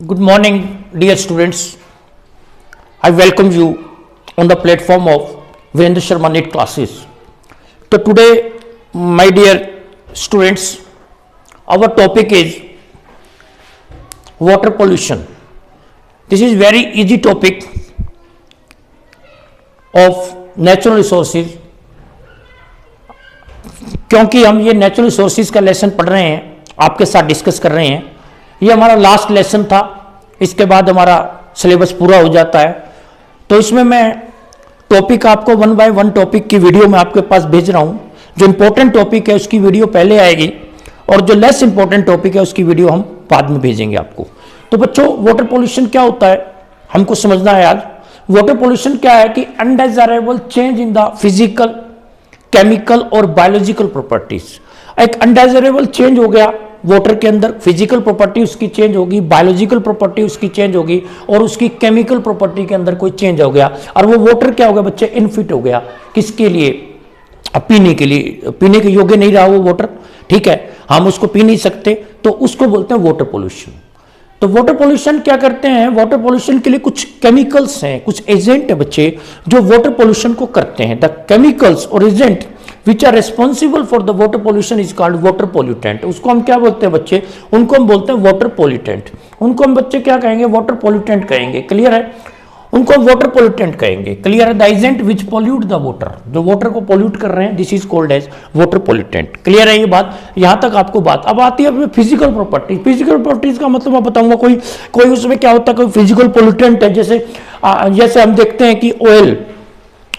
Good morning, dear students. I welcome you on the platform of Virendra Sharma NEET classes. So today, my dear students, our topic is water pollution. This is very easy topic of natural resources. क्योंकि हम ये natural resources का lesson पढ़ रहे हैं, आपके साथ discuss कर रहे हैं। ये हमारा लास्ट लेसन था, इसके बाद हमारा सिलेबस पूरा हो जाता है। तो इसमें मैं टॉपिक आपको 1 बाय 1 टॉपिक की वीडियो में आपके पास भेज रहा हूँ। जो इंपॉर्टेंट टॉपिक है उसकी वीडियो पहले आएगी और जो लेस इंपॉर्टेंट टॉपिक है उसकी वीडियो हम बाद में भेजेंगे आपको। तो बच्चों, वाटर पोल्यूशन क्या होता है हमको समझना है आज। वाटर पोल्यूशन क्या है कि undesirable change in the physical, chemical और बायोलॉजिकल प्रॉपर्टीज। एक अनडिजायरेबल चेंज हो गया वाटर के अंदर, फिजिकल प्रॉपर्टी उसकी चेंज होगी, बायोलॉजिकल प्रॉपर्टी उसकी चेंज होगी और उसकी केमिकल प्रॉपर्टी के अंदर कोई चेंज हो गया और वो वाटर क्या हो गया बच्चे, इनफिट हो गया। किसके लिए? पीने के लिए, पीने के योग्य नहीं रहा वो वाटर, ठीक है, हम उसको पी नहीं सकते, तो उसको बोलते हैं वाटर पोल्यूशन। तो वाटर पोल्यूशन क्या करते हैं? वाटर पोल्यूशन के लिए कुछ केमिकल्स हैं, कुछ एजेंट है बच्चे जो वाटर पोल्यूशन को करते हैं। द केमिकल्स और agent which are responsible for the water pollution is called water pollutant. उसको हम क्या बोलते हैं बच्चे? उनको हम बोलते हैं वाटर पोल्यूटेंट। उनको हम बच्चे क्या कहेंगे? वाटर पोल्यूटेंट कहेंगे। क्लियर है? उनको हम वाटर पोल्यूटेंट कहेंगे। क्लियर है? The agent which pollute the water, जो वाटर को पोल्यूट कर रहे हैं, this is called as water pollutant. Clear है ये बात? यहां तक आपको बात। अब आती है फिजिकल प्रॉपर्टी। फिजिकल प्रॉपर्टीज का मतलब मैं बताऊंगा, कोई उसमें क्या होता है, कोई फिजिकल पोल्यूटेंट है। जैसे हम देखते हैं कि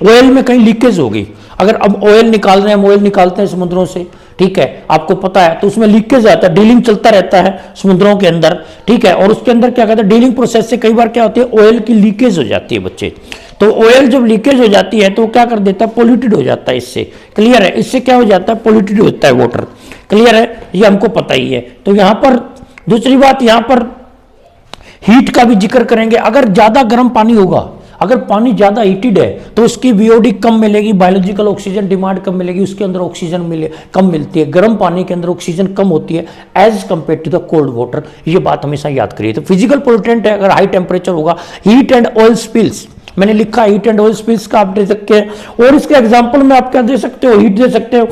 ऑयल में कहीं लीकेज होगी। अगर अब ऑयल निकाल रहे हैं, हम ऑयल निकालते हैं समुद्रों से, ठीक है, आपको पता है, तो उसमें लीकेज आता है, डीलिंग चलता रहता है समुद्रों के अंदर, ठीक है, और उसके अंदर क्या कहते हैं, डीलिंग प्रोसेस से कई बार क्या होती है, ऑयल की लीकेज हो जाती है बच्चे। तो ऑयल जब लीकेज हो जाती है तो क्या कर देता है, पोल्यूटेड हो जाता है इससे। क्लियर है? इससे क्या हो जाता है, पोल्यूटेड होता है वाटर। क्लियर है? ये हमको पता ही है। तो यहां पर दूसरी बात, यहां पर हीट का भी जिक्र करेंगे। अगर ज्यादा गर्म पानी होगा, अगर पानी ज्यादा हीटेड है तो उसकी बीओडी कम मिलेगी, बायोलॉजिकल ऑक्सीजन डिमांड कम मिलेगी, उसके अंदर ऑक्सीजन कम मिलती है। गर्म पानी के अंदर ऑक्सीजन कम होती है as compare to the cold water. ये बात हमेशा याद करिए। तो फिजिकल पोल्यूटेंट है, अगर हाई टेम्परेचर होगा, हीट एंड ऑयल स्पिल्स, मैंने लिखा हीट एंड ऑयल स्पिल्स का आप दे सकते हैं। और इसके एग्जाम्पल में आप क्या दे सकते हो, हीट दे सकते हो।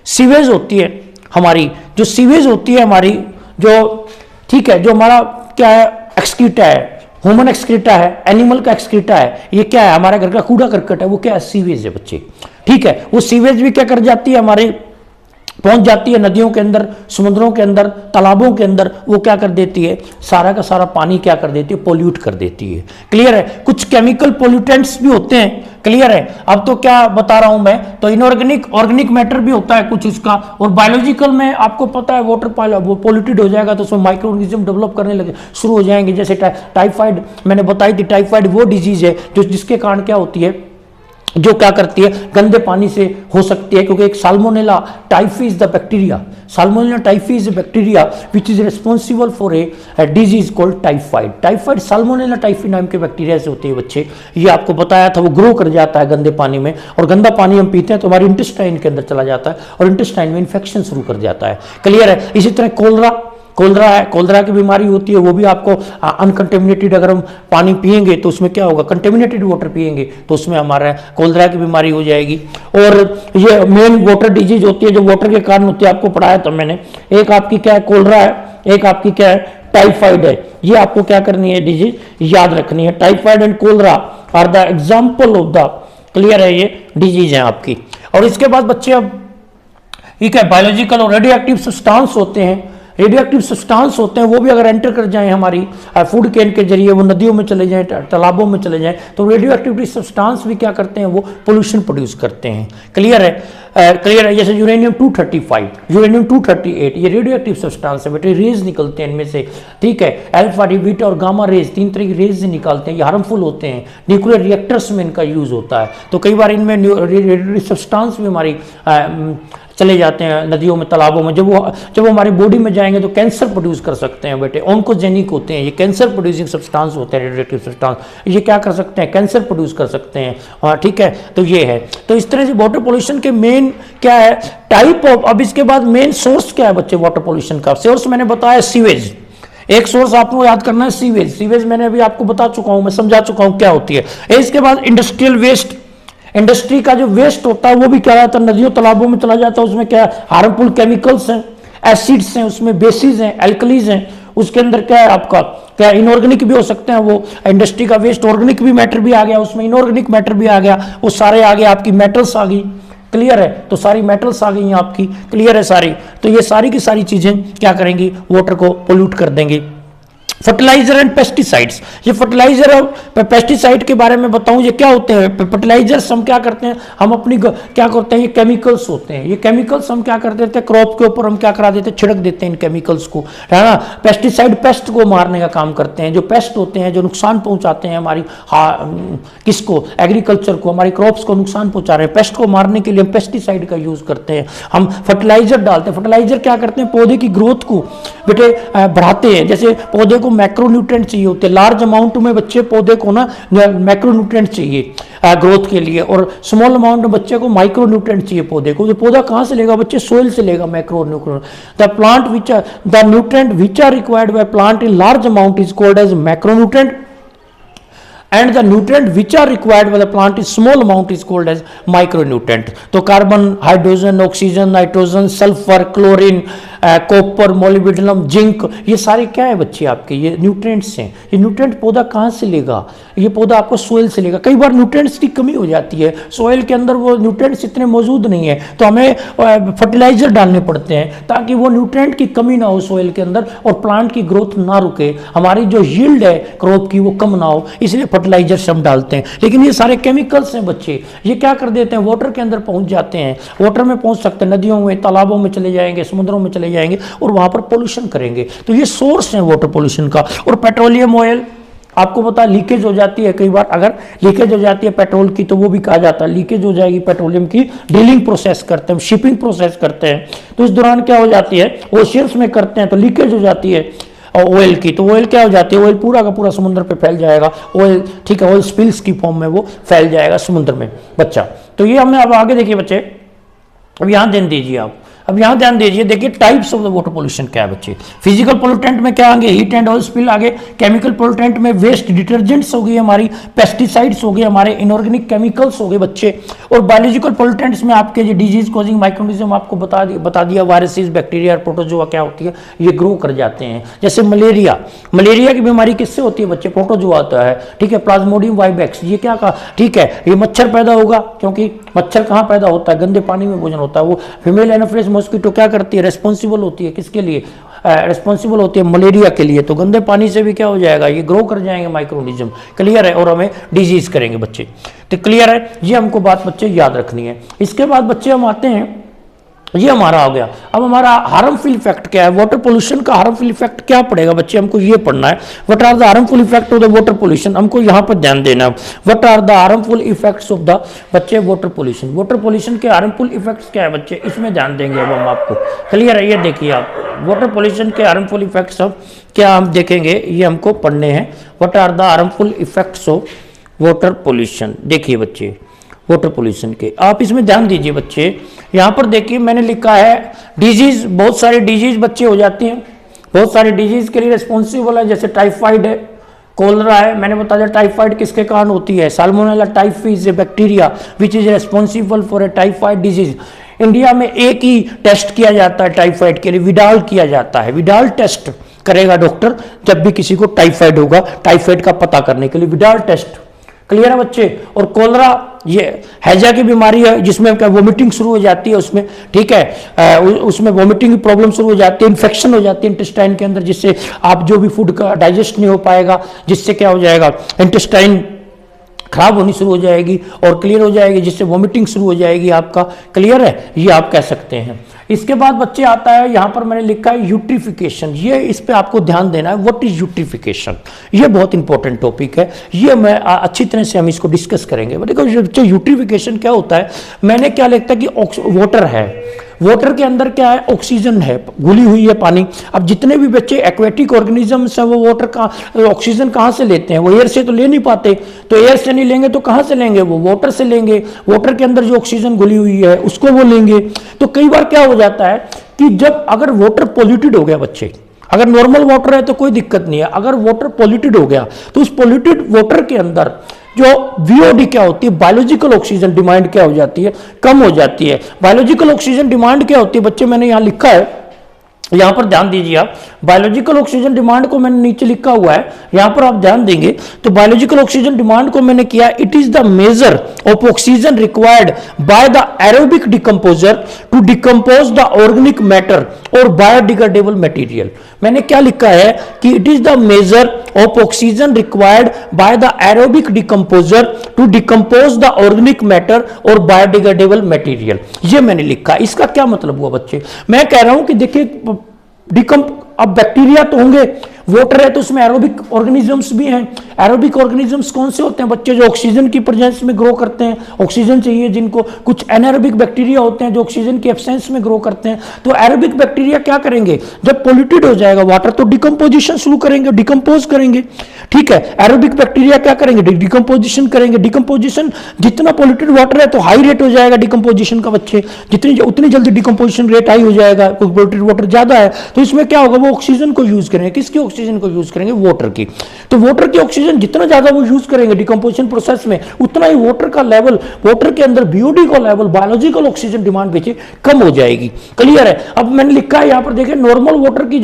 सीवेज होती है हमारी, जो सीवेज होती है हमारी, जो ठीक है, जो हमारा क्या है, एक्सक्रीटा है, ह्यूमन एक्सक्रीटा है, एनिमल का एक्सक्रीटा है, ये क्या है, हमारे घर का कूड़ा करकट है, वो क्या है, सीवेज है बच्चे। ठीक है, वो सीवेज भी क्या कर जाती है, हमारे पहुंच जाती है नदियों के अंदर, समुद्रों के अंदर, तालाबों के अंदर, वो क्या कर देती है, सारा का सारा पानी क्या कर देती है, पोल्यूट कर देती है। क्लियर है? कुछ केमिकल पोल्यूटेंट्स भी होते हैं। क्लियर है? अब तो क्या बता रहा हूं मैं, तो इनऑर्गेनिक, ऑर्गेनिक मैटर भी होता है कुछ इसका, और बायोलॉजिकल में आपको पता है वाटर पोल्यूटेड हो जाएगा तो उसमें माइक्रो ऑर्गेनिज्म डेवलप करने लगे शुरू हो जाएंगे। जैसे टाइफाइड मैंने बताई थी, टाइफाइड वो डिजीज है जो जिसके कारण क्या होती है, जो क्या करती है, गंदे पानी से हो सकती है, क्योंकि एक salmonella typhi is the bacteria, salmonella typhi is bacteria which is responsible for a disease called typhoid. Typhoid salmonella typhi नाम के बैक्टीरिया से होते हैं बच्चे। ये आपको बताया था, वो ग्रो कर जाता है गंदे पानी में, और गंदा पानी हम पीते हैं तो हमारे इंटेस्टाइन के अंदर चला जाता है और इंटेस्टाइन में इन्फेक्शन शुरू कर जाता है। क्लियर है? इसी तरह कोलरा है, कोलरा की बीमारी होती है, वो भी आपको अनकंटेमिनेटेड, अगर हम पानी पिएंगे तो उसमें क्या होगा, कंटेमिनेटेड वाटर पिएंगे तो उसमें हमारा कोलरा की बीमारी हो जाएगी। और ये मेन वाटर डिजीज होती है जो वाटर के कारण होती है, आपको पढ़ाया था मैंने। एक आपकी क्या है, कोलरा है, एक आपकी क्या है, टाइफाइड है। ये आपको क्या करनी है, डिजीज याद रखनी है। Typhoid and cholera are the example of the, clear है, ये डिजीज है आपकी। और इसके बाद बच्चे अब ये क्या, बायोलॉजिकल और रेडियो एक्टिव सब्सटेंस होते हैं। रेडियो एक्टिव सब्सटेंस होते हैं, वो भी अगर एंटर कर जाएं हमारी फूड केन के जरिए, वो नदियों में चले जाएं, तालाबों में चले जाएं, तो रेडियो एक्टिविटी सब्सटेंस भी क्या करते हैं, वो पोल्यूशन प्रोड्यूस करते हैं। क्लियर है? क्लियर है? जैसे यूरेनियम 235, यूरेनियम 238, ये रेडियो एक्टिव सब्सटेंस है बेटे, रेज निकलते हैं इनमें से। ठीक है, अल्फा, बीटा और गामा रेज, 3 तरह की रेज निकालते हैं, ये हार्मफुल होते हैं। न्यूक्लियर रिएक्टर्स में इनका यूज होता है, तो कई बार इनमें रेडियो सब्सटेंस भी हमारी चले जाते हैं नदियों में, तालाबों में। जब वो हमारी बॉडी में जाएंगे तो कैंसर प्रोड्यूस कर सकते हैं बेटे, ऑन्कोजेनिक होते हैं, ये कैंसर प्रोड्यूसिंग सब्सटेंस होते हैं, रेडियोएक्टिव सब्सटेंस, ये क्या कर सकते हैं, कैंसर प्रोड्यूस कर सकते हैं। हाँ, ठीक है, तो ये है। तो इस तरह से वाटर पोल्यूशन के मेन क्या है, टाइप ऑफ। अब इसके बाद मेन सोर्स क्या है बच्चे वाटर पोल्यूशन का? सोर्स मैंने बताया सीवेज, एक सोर्स आपको याद करना है सीवेज। सीवेज मैंने अभी आपको बता चुका हूं, मैं समझा चुका हूं क्या होती है। इसके बाद इंडस्ट्रियल वेस्ट, इंडस्ट्री का जो वेस्ट होता है वो भी क्या जाता है, नदियों तालाबों में चला जाता है। उसमें क्या हार्मफुल केमिकल्स हैं, एसिड्स हैं, उसमें बेसिस हैं, एल्कलीज हैं। उसके अंदर क्या है आपका, क्या इनऑर्गेनिक भी हो सकते हैं। वो इंडस्ट्री का वेस्ट ऑर्गेनिक भी मैटर भी आ गया, उसमें इनऑर्गेनिक मैटर भी आ गया, वो सारे आ गए, आपकी मेटल्स आ गई। क्लियर है, तो सारी मेटल्स आ गई हैं आपकी, क्लियर है सारी। तो ये सारी की सारी चीजें क्या करेंगी, वाटर को पोल्यूट कर देंगी। फर्टिलाइजर एंड पेस्टिसाइड्स, ये फर्टिलाइजर और पेस्टिसाइड के बारे में बताऊं, ये क्या होते हैं। फर्टिलाइजर्स हम क्या करते हैं, हम अपनी क्या करते हैं, ये केमिकल्स होते हैं। ये केमिकल्स हम क्या कर देते हैं, क्रॉप के ऊपर हम क्या करा देते हैं, छिड़क देते हैं इन केमिकल्स को, है ना। पेस्टिसाइड पेस्ट को मारने का काम करते हैं। जो पेस्ट होते हैं, जो नुकसान पहुंचाते हैं हमारी किसको, एग्रीकल्चर को, हमारी क्रॉप्स को न्युकसान पहुंचा रहे हैं, पेस्ट को मारने के लिए हम पेस्टिसाइड का यूज करते हैं। हम फर्टिलाइजर डालते हैं। फर्टिलाइजर क्या करते हैं, पौधे की ग्रोथ को बेटे बढ़ाते हैं। जैसे पौधे को मैक्रोन्यूट्रिएंट चाहिए होते हैं, लार्ज अमाउंट में बच्चे पौधे को ना मैक्रोन्यूट्रिएंट चाहिए ग्रोथ के लिए, और स्मॉल अमाउंट में बच्चे को माइक्रोन्यूट्रिएंट चाहिए पौधे को। तो पौधा कहां से लेगा बच्चे, सोइल से लेगा macronutrient. The plant which the nutrient which are required by plant in large amount is called as macronutrient, and the nutrient which are required by the plant in small amount is called as micronutrient. तो carbon, hydrogen, oxygen, nitrogen, sulphur, chlorine, copper, molybdenum, zinc, ये सारे क्या है बच्चे आपके, ये nutrients हैं। ये न्यूट्रिएंट पौधा कहाँ से लेगा, ये पौधा आपको सोइल से लेगा। कई बार न्यूट्रिएंट्स की कमी हो जाती है, सोइल के अंदर वो न्यूट्रिएंट्स इतने मौजूद नहीं है, तो हमें फर्टिलाइजर डालने पड़ते हैं ताकि वो न्यूट्रिएंट की कमी ना हो सोइल के अंदर, और प्लांट की ग्रोथ ना रुके, हमारी जो यील्ड है क्रॉप की वो कम ना हो, इसलिए फर्टिलाइजर्स हम डालते हैं। लेकिन ये सारे केमिकल्स हैं बच्चे, ये क्या कर देते हैं, वाटर के अंदर पहुंच जाते हैं। वाटर में पहुंच सकते हैं, नदियों में, तालाबों में चले जाएंगे, समुद्रों में चले जाएंगे और वहां पर पोल्यूशन करेंगे। तो ये सोर्स है वाटर पोल्यूशन का। और पेट्रोलियम ऑयल आपको पता है लीकेज हो जाती है कई बार, अगर लीकेज हो जाती है पेट्रोल की तो वो भी कहा जाता है लीकेज हो जाएगी पेट्रोलियम की। डीलिंग प्रोसेस करते हैं, शिपिंग प्रोसेस करते हैं, तो इस दौरान क्या हो जाती है, ओशियंस में करते हैं तो लीकेज हो जाती है ऑयल की। तो ऑयल क्या हो जाती है, ऑयल पूरा का पूरा समुद्र पे फैल जाएगा ऑयल, ठीक है, ऑयल स्पिल्स की फॉर्म में वो फैल जाएगा समुद्र में बच्चा। तो ये हमने अब आगे देखिए बच्चे, अब यहाँ ध्यान दीजिए आप, अब यहां ध्यान दीजिए, देखिए types of the water pollution क्या है बच्चे। फिजिकल पोल्यूटेंट में क्या आगे, हीट एंड ऑयल स्पिल आगे। केमिकल पोल्यूटेंट में वेस्ट डिटर्जेंट्स हो गई हमारी, पेस्टिसाइड्स हो गए हमारे, इनऑर्गेनिक केमिकल्स हो गए बच्चे। और बायोलॉजिकल पोल्यूटेंट्स में आपके जो डिजीज कॉजिंग माइक्रोऑर्गेनिज्म आपको बता दिया वायरसेस, बैक्टीरिया, प्रोटोजोआ क्या होती है, ये ग्रो कर जाते हैं। जैसे मलेरिया, मलेरिया की बीमारी किससे होती है बच्चे, प्रोटोजोआ आता है, ठीक है, प्लाज्मोडियम वाइवेक्स, ये क्या कहा, ठीक है, ये मच्छर पैदा होगा, क्योंकि मच्छर कहाँ पैदा होता है, गंदे पानी में भोजन होता है। वो फीमेल एनोफिलिस मॉस्किटो क्या करती है, रेस्पॉन्सिबल होती है किसके लिए, रेस्पॉन्सिबल होती है मलेरिया के लिए। तो गंदे पानी से भी क्या हो जाएगा, ये ग्रो कर जाएंगे माइक्रोऑर्गेनिज्म, क्लियर है, और हमें डिजीज करेंगे बच्चे। तो क्लियर है, ये हमको बात बच्चे याद रखनी है। इसके बाद बच्चे हम आते हैं, ये हमारा हो गया। अब हमारा हार्मफुल इफेक्ट क्या है, वाटर पोल्यूशन का हार्मफुल इफेक्ट क्या पड़ेगा बच्चे, हमको ये पढ़ना है। What are the harmful effect of the water pollution, हमको यहाँ पर ध्यान देना है। What are the harmful effects of the बच्चे वाटर पोल्यूशन, वाटर पोल्यूशन के हार्मफुल इफेक्ट्स क्या है बच्चे, इसमें ध्यान देंगे अब हम आपको, क्लियर है। ये देखिए आप, वाटर पोल्यूशन के हार्मफुल इफेक्ट्स अब क्या हम देखेंगे, ये हमको पढ़ने हैं। What are the harmful effects of water pollution, देखिए बच्चे वाटर पोल्यूशन के, आप इसमें ध्यान दीजिए बच्चे। यहाँ पर देखिए मैंने लिखा है डिजीज, बहुत सारी डिजीज बच्चे हो जाती हैं, बहुत सारी डिजीज के लिए रिस्पॉन्सिबल है, जैसे टाइफाइड है, कोलरा है। मैंने बता दिया टाइफाइड किसके कारण होती है, salmonella typhi a bacteria which is responsible for a typhoid disease. India में एक ही टेस्ट किया जाता है टाइफाइड के लिए, विडाल किया जाता है, विडाल टेस्ट करेगा डॉक्टर जब भी किसी को टाइफाइड होगा, टाइफाइड का पता करने के लिए विडाल टेस्ट, क्लियर है बच्चे। और कोलरा ये हैजा की बीमारी है जिसमें क्या वोमिटिंग शुरू हो जाती है उसमें, ठीक है, उसमें वोमिटिंग की प्रॉब्लम शुरू हो जाती है, इन्फेक्शन हो जाती है इंटेस्टाइन के अंदर, जिससे आप जो भी फूड का डाइजेस्ट नहीं हो पाएगा, जिससे क्या हो जाएगा, इंटेस्टाइन खराब होनी शुरू हो जाएगी और क्लियर हो जाएगी, जिससे वोमिटिंग शुरू हो जाएगी आपका, क्लियर है, ये आप कह सकते हैं। इसके बाद बच्चे आता है, यहां पर मैंने लिखा है यूट्रिफिकेशन, ये इस पे आपको ध्यान देना है। व्हाट इज यूट्रिफिकेशन, ये बहुत इंपॉर्टेंट टॉपिक है, ये मैं अच्छी तरह से हम इसको डिस्कस करेंगे। देखो यूट्रिफिकेशन क्या होता है, मैंने क्या लिखता है कि वाटर है, वाटर के अंदर क्या है, ऑक्सीजन है, घुली हुई है पानी। अब जितने भी बच्चे एक्वेटिक ऑर्गेनिजम्स हैं वो वाटर का ऑक्सीजन कहाँ से लेते हैं, वो एयर से तो ले नहीं पाते, तो एयर से नहीं लेंगे तो कहाँ से लेंगे, वो वाटर से लेंगे, वाटर के अंदर जो ऑक्सीजन घुली हुई है उसको वो लेंगे। तो कई बार क्या हो जाता है कि जब अगर वाटर पॉल्यूटेड हो गया बच्चे, अगर नॉर्मल वाटर है तो कोई दिक्कत नहीं है। अगर वाटर पॉल्यूटेड हो गया तो उस पॉल्यूटेड वाटर के अंदर जो वीओडी क्या होती है, बायोलॉजिकल ऑक्सीजन डिमांड क्या हो जाती है, कम हो जाती है। बायोलॉजिकल ऑक्सीजन डिमांड क्या होती है बच्चे, मैंने यहां लिखा है, यहां पर ध्यान दीजिए आप, बायोलॉजिकल ऑक्सीजन डिमांड को मैंने नीचे लिखा हुआ है, यहां पर आप ध्यान देंगे तो बायोलॉजिकल ऑक्सीजन डिमांड को मैंने किया, it is the measure of oxygen required by the aerobic decomposer to decompose the organic matter और बायोडिग्रेडेबल मटेरियल। मैंने क्या लिखा है कि it is the measure of oxygen required by the aerobic decomposer to decompose the organic matter और biodegradable material, ये मैंने लिखा। इसका क्या मतलब हुआ बच्चे, मैं कह रहा हूं कि देखिए अब बैक्टीरिया तो होंगे, वाटर है तो उसमें एरोबिक ऑर्गेनिजम्स भी हैं। एरोबिक ऑर्गेनिजम्स कौन से होते हैं बच्चे, जो ऑक्सीजन की प्रेजेंस में ग्रो करते हैं, ऑक्सीजन चाहिए जिनको। कुछ एनारोबिक बैक्टीरिया होते हैं जो ऑक्सीजन की एब्सेंस में ग्रो करते हैं। तो एरोबिक बैक्टीरिया क्या करेंगे, जब पोल्यूटेड हो जाएगा वाटर तो डिकम्पोजिशन शुरू करेंगे, डिकम्पोज करेंगे, ठीक है। एरोबिक बैक्टीरिया क्या करेंगे, डिकम्पोजिशन करेंगे। डिकम्पोजिशन, जितना पोल्यूटेड वाटर है तो हाई रेट हो जाएगा डिकम्पोजिशन का बच्चे, उतनी जल्दी डिकम्पोजिशन रेट हाई हो जाएगा, पोल्यूटेड वाटर ज्यादा है तो इसमें क्या होगा, वो ऑक्सीजन को यूज करेंगे, किसकी ऑक्सीजन को यूज करेंगे, वाटर की। तो वाटर की ऑक्सीजन जितना ज्यादा वो यूज करेंगे डिकम्पोजिशन प्रोसेस में, उतना ही वाटर का लेवल, वाटर के अंदर बीओडी का लेवल, बायोलॉजिकल ऑक्सीजन डिमांड पीछे कम हो जाएगी। क्लियर है। अब मैंने लिखा है यहां पर देखिए, नॉर्मल वाटर की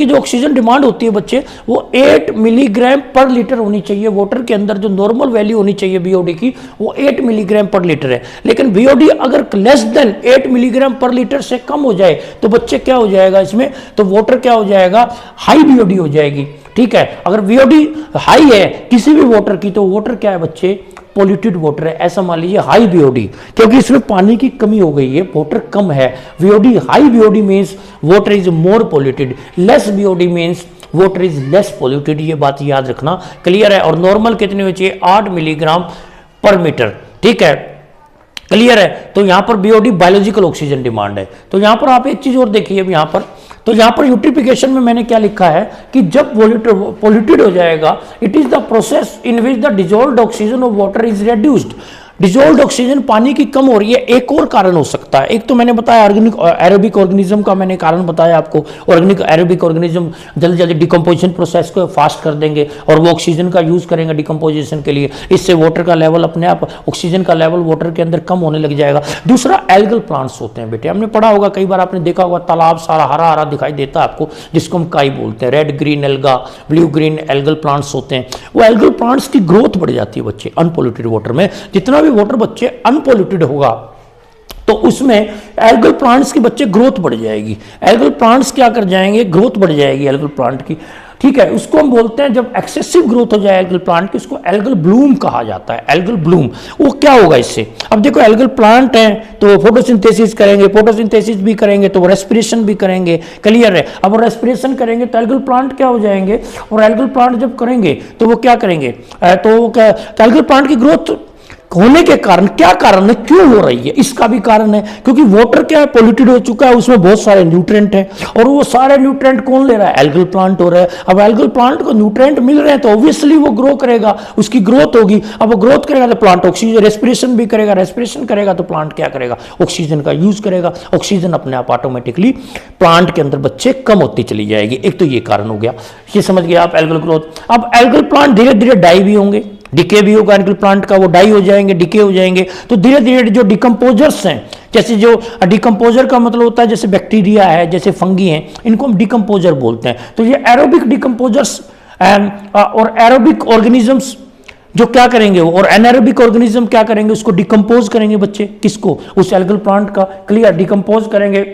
जो ऑक्सीजन डिमांड होती है बच्चे, वो 8 मिलीग्राम पर लीटर होनी चाहिए। वाटर के अंदर जो नॉर्मल वैल्यू होनी चाहिए बीओडी की, वो 8 मिलीग्राम पर लीटर है। लेकिन बीओडी अगर लेस देन 8 मिलीग्राम पर लीटर से कम हो जाए तो बच्चे क्या हो जाएगा इसमें, तो वाटर क्या हो जाएगा, हाई बीओडी हो जाएगी, ठीक है। अगर बीओडी हाई है किसी भी वाटर की तो वाटर क्या है बच्चे, पॉल्यूटेड वाटर है, ऐसा मान लीजिए हाई बीओडी, क्योंकि इसमें पानी की कमी हो गई है, वाटर कम है। BOD, high BOD means water is more polluted, less BOD means water is less polluted, ये बात याद रखना। क्लियर है। और नॉर्मल कितनी होनी चाहिए, 8 मिलीग्राम पर मीटर, ठीक है। क्लियर है। तो यहां पर बीओडी बायोलॉजिकल ऑक्सीजन डिमांड है। तो यहां पर आप एक चीज और देखिए, अब यहां पर तो यहां पर यूट्रिफिकेशन में मैंने क्या लिखा है कि जब पॉल्यूटेड हो जाएगा, it is the process in which the dissolved oxygen of water is reduced. Dissolved oxygen पानी की कम हो रही है, एक और कारण हो सकता है। एक तो मैंने बताया ऑर्गेनिक एरोबिक ऑर्गेनिज्म का मैंने कारण बताया आपको, ऑर्गेनिक एरोबिक ऑर्गेनिज्म जल्दी जल्दी डिकम्पोजिशन प्रोसेस को फास्ट कर देंगे और वो ऑक्सीजन का यूज करेंगे डिकम्पोजिशन के लिए, इससे वाटर का लेवल अपने आप, ऑक्सीजन का लेवल वाटर के अंदर कम होने लग जाएगा। दूसरा एल्गल प्लांट्स होते हैं बेटे, हमने पढ़ा होगा, कई बार आपने देखा होगा, तालाब सारा हरा हरा दिखाई देता है आपको, जिसको हम काई बोलते हैं। Red green alga, blue green algal plants होते हैं। वो एल्गल प्लांट्स की ग्रोथ बढ़ जाती है बच्चे अनपॉल्यूटेड वाटर में। जितना भी वाटर बच्चे अनपॉल्यूटेड होगा तो उसमें एल्गल प्लांट्स की बच्चे ग्रोथ बढ़ जाएगी। एल्गल प्लांट्स क्या कर जाएंगे, ग्रोथ बढ़ जाएगी एल्गल प्लांट की, ठीक है। उसको हम बोलते हैं, जब एक्सेसिव ग्रोथ हो जाए एल्गल प्लांट की, उसको एल्गल ब्लूम कहा जाता है। एल्गल ब्लूम, वो क्या होगा इससे, अब देखो एल्गल प्लांट है तो फोटोसिंथेसिस करेंगे, फोटोसिंथेसिस भी करेंगे तो रेस्पिरेशन भी करेंगे। क्लियर है। अब रेस्पिरेशन करेंगे तो एल्गल प्लांट क्या हो जाएंगे, और एल्गल प्लांट जब करेंगे तो वो क्या करेंगे, तो एल्गल प्लांट की ग्रोथ होने के कारण, क्या कारण है, क्यों हो रही है, इसका भी कारण है, क्योंकि वाटर क्या है, पॉल्यूटेड हो चुका है, उसमें बहुत सारे न्यूट्रिएंट हैं और वो सारे न्यूट्रिएंट कौन ले रहा है, एल्गल प्लांट हो रहा है। अब एल्गल प्लांट को न्यूट्रिएंट मिल रहे हैं तो ऑब्वियसली वो ग्रो करेगा, उसकी ग्रोथ होगी। अब वो ग्रोथ करेगा तो प्लांट ऑक्सीजन, रेस्पिरेशन भी करेगा, रेस्पिरेशन करेगा तो प्लांट क्या करेगा, ऑक्सीजन का यूज करेगा। ऑक्सीजन अपने आप ऑटोमेटिकली प्लांट के अंदर बच्चे कम होती चली जाएगी। एक तो ये कारण हो गया, ये समझ गया आप, एल्गल ग्रोथ। अब एल्गल प्लांट धीरे धीरे डाई भी होंगे, डिके भी होगा एल्गल प्लांट का, वो डाई हो जाएंगे, डिके हो जाएंगे। तो धीरे धीरे जो डिकम्पोजर्स हैं, जैसे जो डिकम्पोजर का मतलब होता है जैसे बैक्टीरिया है, जैसे फंगी हैं, इनको हम डिकम्पोजर बोलते हैं। तो ये एरोबिक डिकम्पोजर्स और एरोबिक ऑर्गेनिजम्स जो क्या करेंगे, और एनारोबिक ऑर्गेनिज्म क्या करेंगे, उसको डिकम्पोज करेंगे बच्चे, किसको, उस एल्गल प्लांट का। क्लियर, डिकम्पोज करेंगे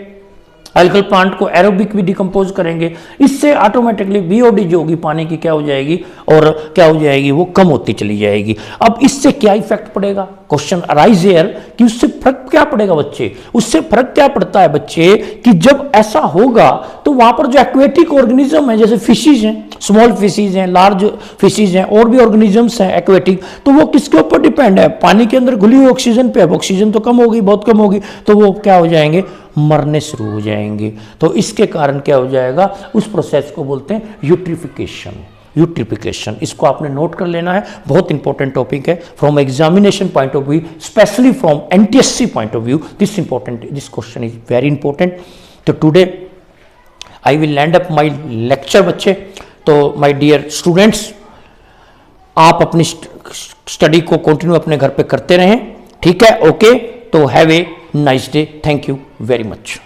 एल्गल प्लांट को, एरोबिक भी डिकम्पोज करेंगे। इससे ऑटोमेटिकली बीओडी जो होगी पानी की क्या हो जाएगी, और क्या हो जाएगी, वो कम होती चली जाएगी। अब इससे क्या इफेक्ट पड़ेगा, क्वेश्चन अराइज हियर कि उससे फर्क क्या पड़ेगा बच्चे, उससे फर्क क्या पड़ता है बच्चे कि जब ऐसा होगा तो वहां पर जो एक्वेटिक ऑर्गेनिज्म है, जैसे फिशेज हैं, स्मॉल फिशेज हैं, लार्ज फिशेज हैं, और भी ऑर्गेनिजम्स हैं एक्वेटिक, तो वो किसके ऊपर डिपेंड है, पानी के अंदर घुली हुई ऑक्सीजन पे। अब ऑक्सीजन तो कम होगी, बहुत कम होगी, तो वो क्या हो जाएंगे, मरने शुरू हो जाएंगे। तो इसके कारण क्या हो जाएगा, उस प्रोसेस को बोलते हैं यूट्रिफिकेशन। यूट्रिफिकेशन, इसको आपने नोट कर लेना है, बहुत इंपॉर्टेंट टॉपिक है from examination point of view, specially from NTSC point of view. This important, this question is very important. तो today I will land up my lecture बच्चे। तो माय डियर स्टूडेंट्स, आप अपनी स्टडी को continue अपने घर पे करते रहें, ठीक है? ओके, तो have a nice day, thank you very much.